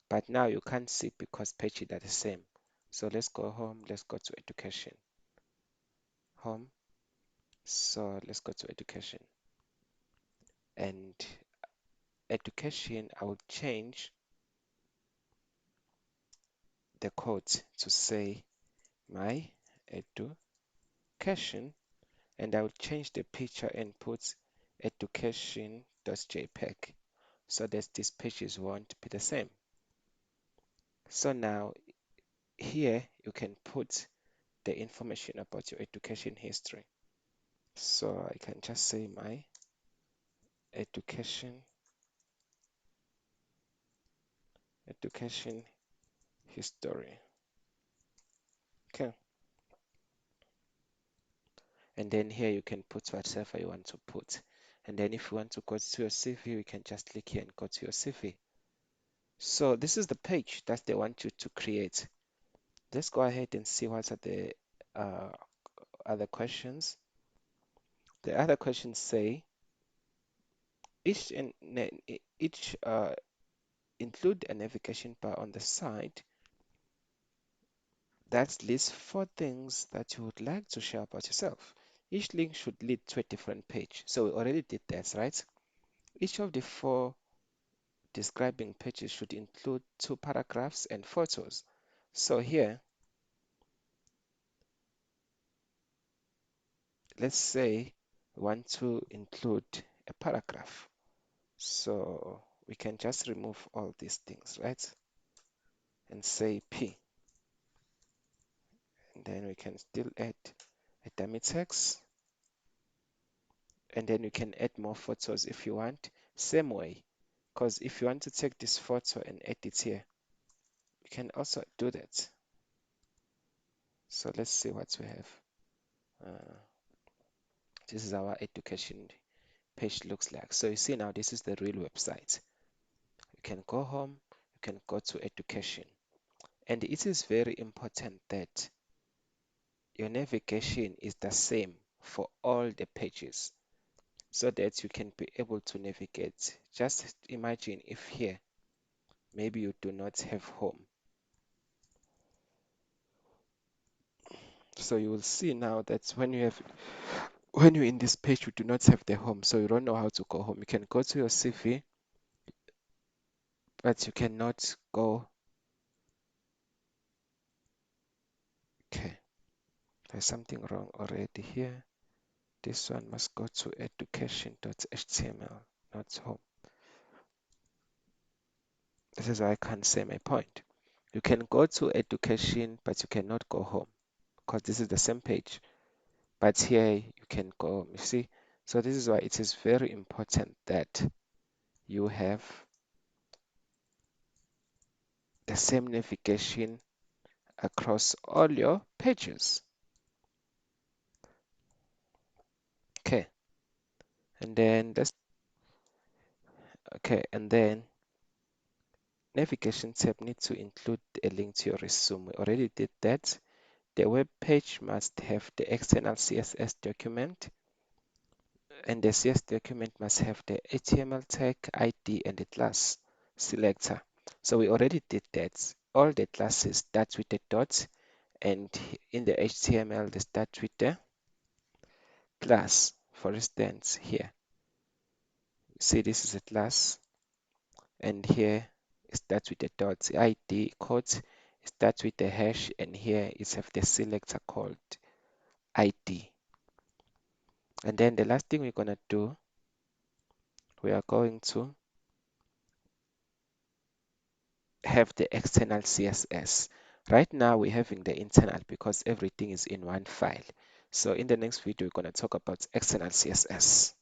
but now you can't see because pages are the same. So let's go home, let's go to education, home. So let's go to education, and education, I will change the code to say my education, and I will change the picture and put education.jpg so that these pages won't be the same. So now here you can put the information about your education history. So I can just say my education history. Okay. And then here you can put whatever you want to put. And then if you want to go to your CV, you can just click here and go to your CV. So this is the page that they want you to create. Let's go ahead and see what are the other questions. The other questions say each include a navigation bar on the side that lists 4 things that you would like to share about yourself. Each link should lead to a different page. So we already did that, right? Each of the 4 describing pages should include 2 paragraphs and photos. So here, let's say we want to include a paragraph. So we can just remove all these things, right? And say P. And then we can still add a dummy text. And then you can add more photos if you want. Same way, because if you want to take this photo and add it here, you can also do that. So let's see what we have. This is our education page looks like. So you see now this is the real website. You can go home, you can go to education. And it is very important that your navigation is the same for all the pages so that you can be able to navigate. Just imagine if here maybe you do not have home. So you will see now that when you're in this page, you do not have the home, so you don't know how to go home. You can go to your CV, but you cannot go. Okay, there's something wrong already here. This one must go to education.html, not home. This is why I can't say my point. You can go to education, but you cannot go home because this is the same page. But here you can go home, you see? So this is why it is very important that you have the same navigation across all your pages. Okay, and then navigation tab needs to include a link to your resume. We already did that. The web page must have the external CSS document, and the CSS document must have the HTML tag, ID, and the class selector. So we already did that. All the classes start with a dot, and in the HTML they start with the class. For instance, here, see this is a class, and here it starts with the dot. ID code starts with the hash, and here it's have the selector called ID. And then the last thing we're gonna do, we are going to have the external CSS. Right now we're having the internal because everything is in one file. So in the next video, we're going to talk about external CSS.